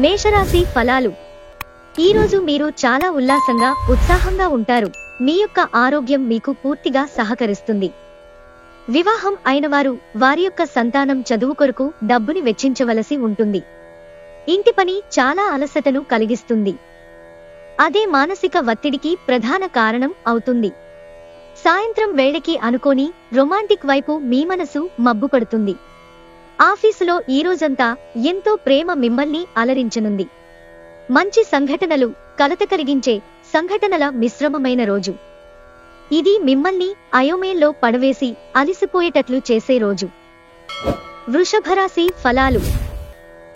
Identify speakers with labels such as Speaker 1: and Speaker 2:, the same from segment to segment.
Speaker 1: మేషరాశి ఫలాలు. ఈరోజు మీరు చాలా ఉల్లాసంగా, ఉత్సాహంగా ఉంటారు. మీ యొక్క ఆరోగ్యం మీకు పూర్తిగా సహకరిస్తుంది. వివాహం అయినవారు వారి యొక్క సంతానం చదువు కొరకు డబ్బుని వెచ్చించవలసి ఉంటుంది. ఇంటి పని చాలా అలసటను కలిగిస్తుంది. అదే మానసిక ఒత్తిడికి ప్రధాన కారణం అవుతుంది. సాయంత్రం వేళకి అనుకోని రొమాంటిక్ వైపు మీ మనసు మబ్బుపడుతుంది. ఆఫీసులో ఈ రోజంతా ఎంతో ప్రేమ మిమ్మల్ని అలరించనుంది. మంచి సంఘటనలు, కలత కలిగించే సంఘటనల మిశ్రమమైన రోజు. ఇది మిమ్మల్ని అయోమయంలో పడవేసి అలిసిపోయేటట్లు చేసే రోజు. వృషభరాశి ఫలాలు.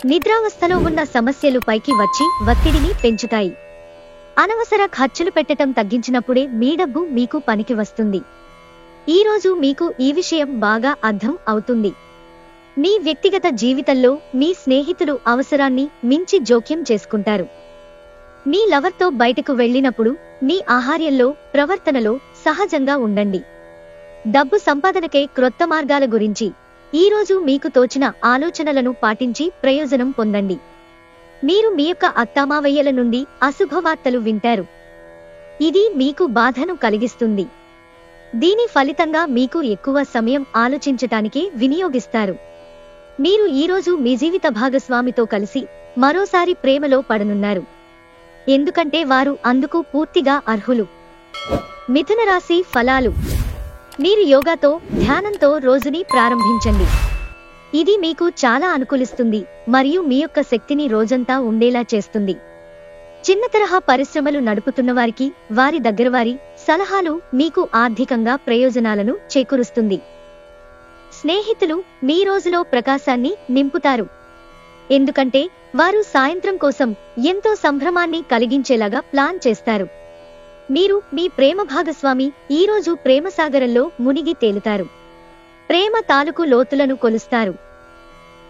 Speaker 1: నిద్రావస్థలో ఉన్న సమస్యలు పైకి వచ్చి ఒత్తిడిని పెంచుతాయి. అనవసర ఖర్చులు పెట్టడం తగ్గించినప్పుడే మీ డబ్బు మీకు పనికి వస్తుంది. ఈరోజు మీకు ఈ విషయం బాగా అర్థం అవుతుంది. మీ వ్యక్తిగత జీవితంలో మీ స్నేహితులు అవసరాన్ని మించి జోక్యం చేసుకుంటారు. మీ లవర్తో బయటకు వెళ్ళినప్పుడు మీ ఆహార్యంలో, ప్రవర్తనలో సహజంగా ఉండండి. డబ్బు సంపాదనకే క్రొత్త మార్గాల గురించి ఈరోజు మీకు తోచిన ఆలోచనలను పాటించి ప్రయోజనం పొందండి. మీరు మీ యొక్క అత్తామావయ్యల నుండి అశుభవార్తలు వింటారు. ఇది మీకు బాధను కలిగిస్తుంది. దీని ఫలితంగా మీకు ఎక్కువ సమయం ఆలోచించటానికి వినియోగిస్తారు. మీరు ఈరోజు మీ జీవిత భాగస్వామితో కలిసి మరోసారి ప్రేమలో పడనున్నారు. ఎందుకంటే వారు అందుకు పూర్తిగా అర్హులు. మిథున రాశి ఫలాలు. మీరు యోగాతో, ధ్యానంతో రోజుని ప్రారంభించండి. ఇది మీకు చాలా అనుకూలిస్తుంది మరియు మీ యొక్క శక్తిని రోజంతా ఉండేలా చేస్తుంది. చిన్న తరహా పరిశ్రమలు నడుపుతున్న వారికి వారి దగ్గరవారి సలహాలు మీకు ఆర్థికంగా ప్రయోజనాలను చేకూరుస్తుంది. స్నేహితులు మీ రోజులో ప్రకాశాన్ని నింపుతారు. ఎందుకంటే వారు సాయంత్రం కోసం ఎంతో సంభ్రమాన్ని కలిగించేలాగా ప్లాన్ చేస్తారు. మీరు మీ ప్రేమ భాగస్వామి ఈరోజు ప్రేమసాగరంలో మునిగి తేలుతారు. ప్రేమ తాలూకు లోతులను కొలుస్తారు.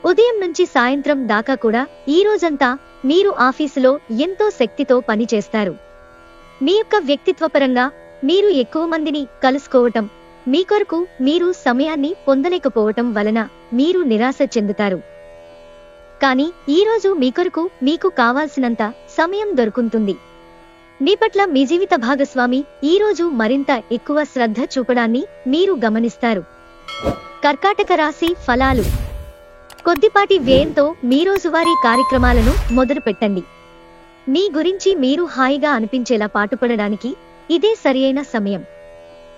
Speaker 1: ఉదయం నుంచి సాయంత్రం దాకా కూడా ఈ రోజంతా మీరు ఆఫీసులో ఎంతో శక్తితో పనిచేస్తారు. మీ యొక్క వ్యక్తిత్వపరంగా మీరు ఎక్కువ మందిని కలుసుకోవటం, మీ కొరకు మీరు సమయాన్ని పొందలేకపోవటం వలన మీరు నిరాశ చెందుతారు. కానీ ఈరోజు మీ కొరకు మీకు కావాల్సినంత సమయం దొరుకుతుంది. మీ పట్ల మీ జీవిత భాగస్వామి ఈరోజు మరింత ఎక్కువ శ్రద్ధ చూపడాన్ని మీరు గమనిస్తారు. కర్కాటక రాశి ఫలాలు. కొద్దిపాటి వ్యయంతో మీ రోజువారీ కార్యక్రమాలను మొదలు పెట్టండి. మీ గురించి మీరు హాయిగా అనిపించేలా పాటుపడడానికి ఇదే సరియైన సమయం.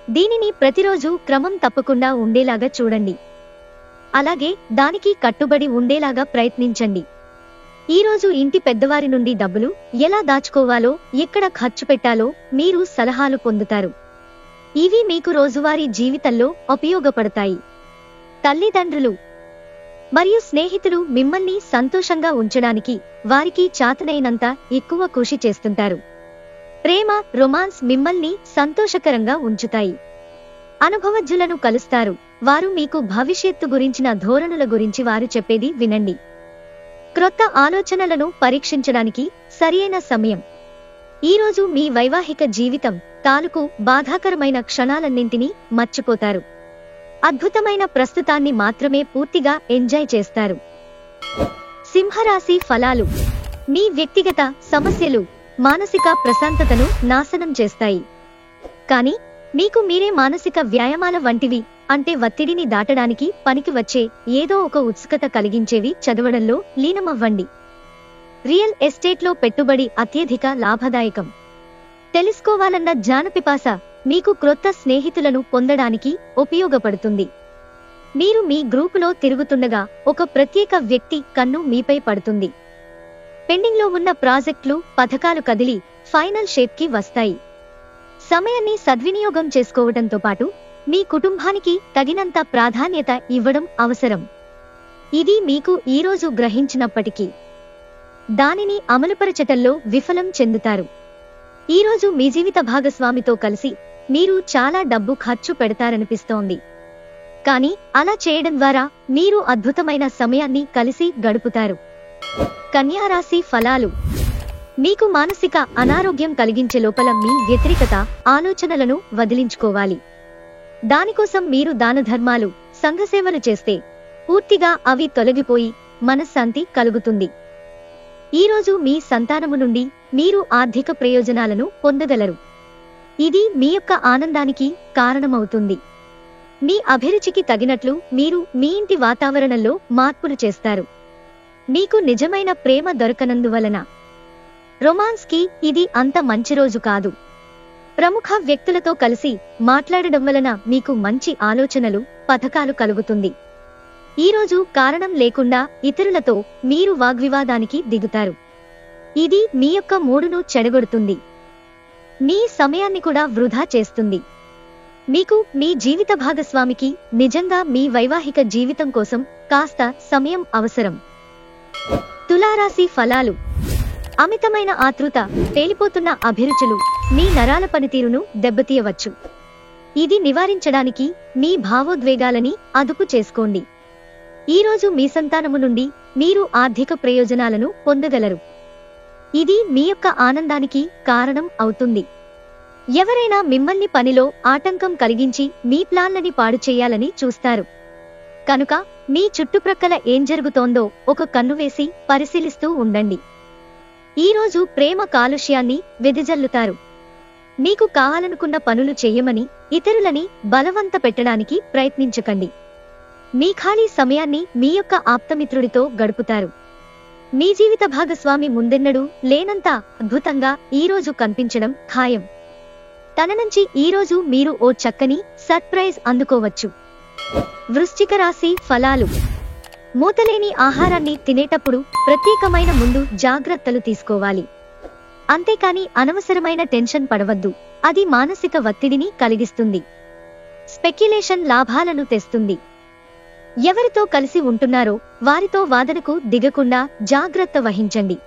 Speaker 1: దీనిని ప్రతిరోజు క్రమం తప్పకుండా ఉండేలాగా చూడండి. అలాగే దానికి కట్టుబడి ఉండేలాగా ప్రయత్నించండి. ఈరోజు ఇంటి పెద్దవారి నుండి డబ్బులు ఎలా దాచుకోవాలో, ఎక్కడ ఖర్చు పెట్టాలో మీరు సలహాలు పొందుతారు. ఇవి మీకు రోజువారీ జీవితంలో ఉపయోగపడతాయి. తల్లిదండ్రులు మరియు స్నేహితులు మిమ్మల్ని సంతోషంగా ఉంచడానికి వారికి చాతనైనంత ఎక్కువ కృషి చేస్తుంటారు. ప్రేమ, రొమాన్స్ మిమ్మల్ని సంతోషకరంగా ఉంచుతాయి. అనుభవజ్ఞులను కలుస్తారు. వారు మీకు భవిష్యత్తు గురించిన ధోరణుల గురించి వారు చెప్పేది వినండి. క్రొత్త ఆలోచనలను పరీక్షించడానికి సరియైన సమయం. ఈరోజు మీ వైవాహిక జీవితం తాలూకు బాధాకరమైన క్షణాలన్నింటినీ మర్చిపోతారు. అద్భుతమైన ప్రస్తుతాన్ని మాత్రమే పూర్తిగా ఎంజాయ్ చేస్తారు. సింహరాశి ఫలాలు. మీ వ్యక్తిగత సమస్యలు మానసిక ప్రశాంతతను నాశనం చేస్తాయి. కానీ మీకు మీరే మానసిక వ్యాయామాల వంటివి, అంటే ఒత్తిడిని దాటడానికి పనికి వచ్చే ఏదో ఒక ఉత్సుకత కలిగించేవి చదవడంలో లీనమవ్వండి. రియల్ ఎస్టేట్లో పెట్టుబడి అత్యధిక లాభదాయకం. తెలుసుకోవాలన్న జ్ఞానపిపాస మీకు క్రొత్త స్నేహితులను పొందడానికి ఉపయోగపడుతుంది. మీరు మీ గ్రూపులో తిరుగుతుండగా ఒక ప్రత్యేక వ్యక్తి కన్ను మీపై పడుతుంది. పెండింగ్లో ఉన్న ప్రాజెక్టులు, పథకాలు కదిలి ఫైనల్ షేప్కి వస్తాయి. సమయాన్ని సద్వినియోగం చేసుకోవడంతో పాటు మీ కుటుంబానికి తగినంత ప్రాధాన్యత ఇవ్వడం అవసరం. ఇది మీకు ఈరోజు గ్రహించినప్పటికీ దానిని అమలుపరచటంలో విఫలం చెందుతారు. ఈరోజు మీ జీవిత భాగస్వామితో కలిసి మీరు చాలా డబ్బు ఖర్చు పెడతారనిపిస్తోంది. కానీ అలా చేయడం ద్వారా మీరు అద్భుతమైన సమయాన్ని కలిసి గడుపుతారు. కన్యా రాశి ఫలాలు. మీకు మానసిక అనారోగ్యం కలిగించే లోపల మీ వ్యతిరేకత ఆలోచనలను వదిలించుకోవాలి. దానికోసం మీరు దానధర్మాలు, సంఘసేవలు చేస్తే పూర్తిగా అవి తొలగిపోయి మనశ్శాంతి కలుగుతుంది. ఈరోజు మీ సంతానము నుండి మీరు ఆర్థిక ప్రయోజనాలను పొందగలరు. ఇది మీ యొక్క ఆనందానికి కారణమవుతుంది. మీ అభిరుచికి తగినట్లు మీరు మీ ఇంటి వాతావరణంలో మార్పులు చేస్తారు. మీకు నిజమైన ప్రేమ దొరకనందువలన రొమాన్స్ కి ఇది అంత మంచి రోజు కాదు. ప్రముఖ వ్యక్తులతో కలిసి మాట్లాడడం వలన మీకు మంచి ఆలోచనలు, పథకాలు కలుగుతుంది. ఈరోజు కారణం లేకుండా ఇతరులతో మీరు వాగ్వివాదానికి దిగుతారు. ఇది మీ యొక్క మూడును చెడగొడుతుంది. మీ సమయాన్ని కూడా వృధా చేస్తుంది. మీకు మీ జీవిత భాగస్వామికి నిజంగా మీ వైవాహిక జీవితం కోసం కాస్త సమయం అవసరం. తులారాశి ఫలాలు. అమితమైన ఆతృత, తేలిపోతున్న అభిరుచులు మీ నరాల పనితీరును దెబ్బతీయవచ్చు. ఇది నివారించడానికి మీ భావోద్వేగాలని అదుపు చేసుకోండి. ఈరోజు మీ సంతానము నుండి మీరు ఆర్థిక ప్రయోజనాలను పొందగలరు. ఇది మీ యొక్క ఆనందానికి కారణం అవుతుంది. ఎవరైనా మిమ్మల్ని పనిలో ఆటంకం కలిగించి మీ ప్లాన్లని పాడు చేయాలని చూస్తారు. కనుక మీ చుట్టుప్రక్కల ఏం జరుగుతోందో ఒక కన్ను వేసి పరిశీలిస్తూ ఉండండి. ఈరోజు ప్రేమ కాలుష్యాన్ని వెదజల్లుతారు. మీకు కావాలనుకున్న పనులు చెయ్యమని ఇతరులని బలవంత పెట్టడానికి ప్రయత్నించకండి. మీ ఖాళీ సమయాన్ని మీ యొక్క ఆప్తమిత్రుడితో గడుపుతారు. మీ జీవిత భాగస్వామి ముందెన్నడూ లేనంత అద్భుతంగా ఈరోజు కనిపించడం ఖాయం. తన నుంచి ఈరోజు మీరు ఓ చక్కని సర్ప్రైజ్ అందుకోవచ్చు. వృశ్చిక రాశి ఫలాలు. మూతలేని ఆహారాన్ని తినేటప్పుడు ప్రత్యేకమైన ముందు జాగ్రత్తలు తీసుకోవాలి. అంతేకాని అనవసరమైన టెన్షన్ పడవద్దు. అది మానసిక ఒత్తిడిని కలిగిస్తుంది. స్పెక్యులేషన్ లాభాలను తెస్తుంది. ఎవరితో కలిసి ఉంటున్నారో వారితో వాదనకు దిగకుండా జాగ్రత్త వహించండి.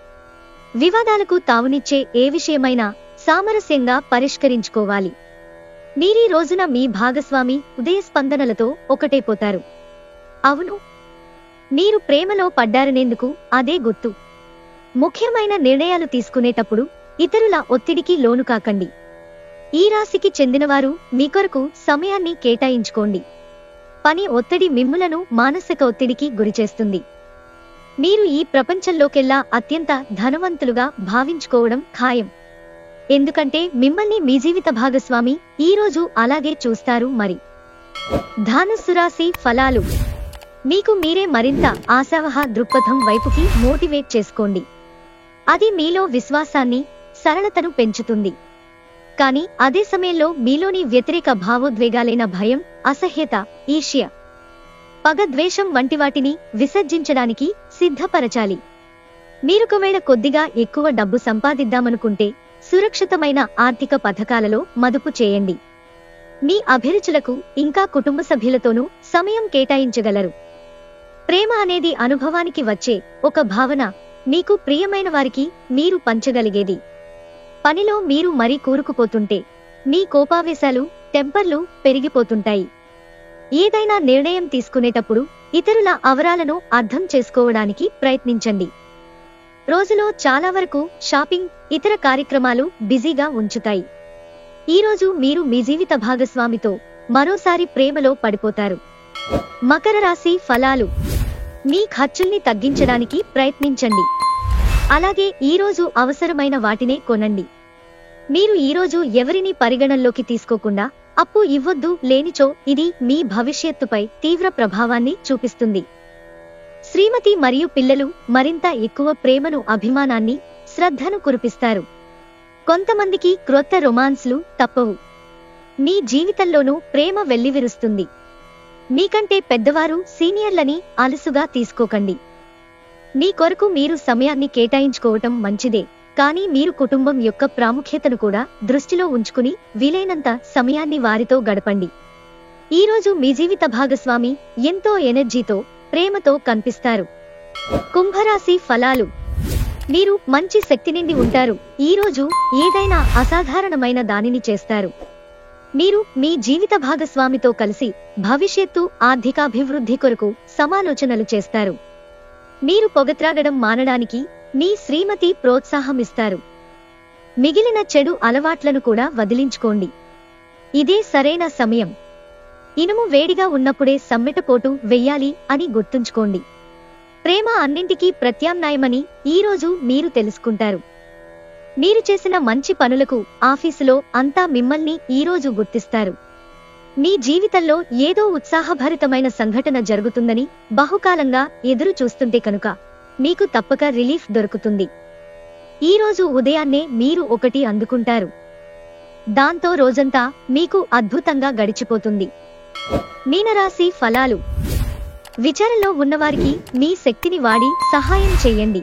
Speaker 1: వివాదాలకు తావునిచ్చే ఏ విషయమైనా సామరస్యంగా పరిష్కరించుకోవాలి. మీరీ రోజున మీ భాగస్వామి ఉదయ స్పందనలతో ఒకటైపోతారు. అవును, మీరు ప్రేమలో పడ్డారనేందుకు అదే గుర్తు. ముఖ్యమైన నిర్ణయాలు తీసుకునేటప్పుడు ఇతరుల ఒత్తిడికి లోను కాకండి. ఈ రాశికి చెందినవారు మీ కొరకు సమయాన్ని కేటాయించుకోండి. పని ఒత్తిడి మిమ్ములను మానసిక ఒత్తిడికి గురిచేస్తుంది. మీరు ఈ ప్రపంచంలోకెల్లా అత్యంత ధనవంతులుగా భావించుకోవడం ఖాయం. ఎందుకంటే మిమ్మల్ని మీ జీవిత భాగస్వామి ఈరోజు అలాగే చూస్తారు. మరి ధనుస్సు రాశి ఫలాలు. మీకు మీరే మరింత ఆశావహ దృక్పథం వైపుకి మోటివేట్ చేసుకోండి. అది మీలో విశ్వాసాన్ని, సరళతను పెంచుతుంది. కానీ అదే సమయంలో మీలోని వ్యతిరేక భావోద్వేగాలైన భయం, అసహ్యత, ఈర్ష్య, పగ, ద్వేషం వంటి వాటిని విసర్జించడానికి సిద్ధపరచాలి. మీరొకవేళ కొద్దిగా ఎక్కువ డబ్బు సంపాదిద్దామనుకుంటే సురక్షితమైన ఆర్థిక పథకాలలో మదుపు చేయండి. మీ అభిరుచులకు ఇంకా కుటుంబ సభ్యులతోనూ సమయం కేటాయించగలరు. ప్రేమ అనేది అనుభవానికి వచ్చే ఒక భావన. మీకు ప్రియమైన వారికి మీరు పంచగలిగేది. పనిలో మీరు మరీ కూరుకుపోతుంటే మీ కోపావేశాలు, టెంపర్లు పెరిగిపోతుంటాయి. ఏదైనా నిర్ణయం తీసుకునేటప్పుడు ఇతరుల అవరాలను అర్థం చేసుకోవడానికి ప్రయత్నించండి. రోజులో చాలా వరకు షాపింగ్, ఇతర కార్యక్రమాలు బిజీగా ఉంచుతాయి. ఈరోజు మీరు మీ జీవిత భాగస్వామితో మరోసారి ప్రేమలో పడిపోతారు. మకర రాశి ఫలాలు. మీ ఖర్చుల్ని తగ్గించడానికి ప్రయత్నించండి. అలాగే ఈరోజు అవసరమైన వాటినే కొనండి. మీరు ఈరోజు ఎవరిని పరిగణనలోకి తీసుకోకుండా అప్పు ఇవ్వొద్దు. లేనిచో ఇది మీ భవిష్యత్తుపై తీవ్ర ప్రభావాన్ని చూపిస్తుంది. శ్రీమతి మరియు పిల్లలు మరింత ఎక్కువ ప్రేమను, అభిమానాన్ని, శ్రద్ధను కురిపిస్తారు. కొంతమందికి క్రొత్త రొమాన్స్లు తప్పవు. మీ జీవితంలోనూ ప్రేమ వెల్లివిరుస్తుంది. మీకంటే పెద్దవారు, సీనియర్లని అలుసుగా తీసుకోకండి. మీ కొరకు మీరు సమయాన్ని కేటాయించుకోవటం మంచిదే. కానీ మీరు కుటుంబం యొక్క ప్రాముఖ్యతను కూడా దృష్టిలో ఉంచుకుని వీలైనంత సమయాన్ని వారితో గడపండి. ఈరోజు మీ జీవిత భాగస్వామి ఎంతో ఎనర్జీతో, ప్రేమతో కనిపిస్తారు. కుంభరాశి ఫలాలు. మీరు మంచి శక్తి నిండి ఉంటారు. ఈరోజు ఏదైనా అసాధారణమైన దానిని చేస్తారు. మీరు మీ జీవిత భాగస్వామితో కలిసి భవిష్యత్తు ఆర్థికాభివృద్ధి కొరకు సమాలోచనలు చేస్తారు. మీరు పొగత్రాగడం మానడానికి మీ శ్రీమతి ప్రోత్సాహమిస్తారు. మిగిలిన చెడు అలవాట్లను కూడా వదిలించుకోండి. ఇదే సరైన సమయం. ఇనుము వేడిగా ఉన్నప్పుడే సమ్మెటపోటు వెయ్యాలి అని గుర్తుంచుకోండి. ప్రేమ అన్నింటికీ ప్రత్యామ్నాయమని ఈరోజు మీరు తెలుసుకుంటారు. మీరు చేసిన మంచి పనులకు ఆఫీసులో అంతా మిమ్మల్ని ఈరోజు గుర్తిస్తారు. మీ జీవితంలో ఏదో ఉత్సాహభరితమైన సంఘటన జరుగుతుందని బహుకాలంగా ఎదురు చూస్తుంటే కనుక మీకు తప్పక రిలీఫ్ దొరుకుతుంది. ఈరోజు ఉదయాన్నే మీరు ఒకటి అందుకుంటారు. దాంతో రోజంతా మీకు అద్భుతంగా గడిచిపోతుంది. మీనరాశి ఫలాలు. విచారంలో ఉన్నవారికి మీ శక్తిని వాడి సహాయం చేయండి.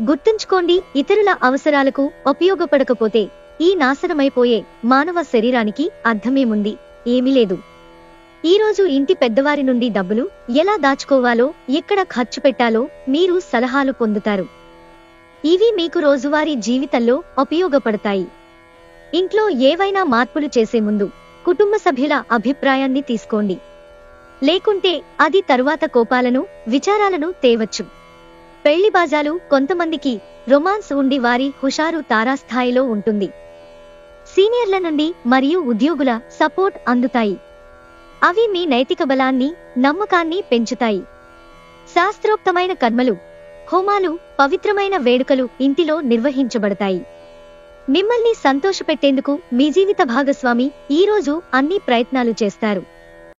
Speaker 1: గుర్తుంచుకోండి, ఇతరుల అవసరాలకు ఉపయోగపడకపోతే ఈ నాశనమైపోయే మానవ శరీరానికి అర్థమేముంది? ఏమీ లేదు. ఈరోజు ఇంటి పెద్దవారి నుండి డబ్బులు ఎలా దాచుకోవాలో, ఎక్కడ ఖర్చు పెట్టాలో మీరు సలహాలు పొందుతారు. ఇవి మీకు రోజువారీ జీవితంలో ఉపయోగపడతాయి. ఇంట్లో ఏవైనా మార్పులు చేసే ముందు కుటుంబ సభ్యుల అభిప్రాయాన్ని తీసుకోండి. లేకుంటే అది తరువాత కోపాలను, విచారాలను తేవచ్చు. పెళ్లి బాజాలు. కొంతమందికి రొమాన్స్ ఉండి వారి హుషారు తారాస్థాయిలో ఉంటుంది. సీనియర్ల నుండి మరియు ఉద్యోగుల సపోర్ట్ అందుతాయి. అవి మీ నైతిక బలాన్ని, నమ్మకాన్ని పెంచుతాయి. శాస్త్రోక్తమైన కర్మలు, హోమాలు, పవిత్రమైన వేడుకలు ఇంటిలో నిర్వహించబడతాయి. మిమ్మల్ని సంతోషపెట్టేందుకు మీ జీవిత భాగస్వామి ఈరోజు అన్ని ప్రయత్నాలు చేస్తారు.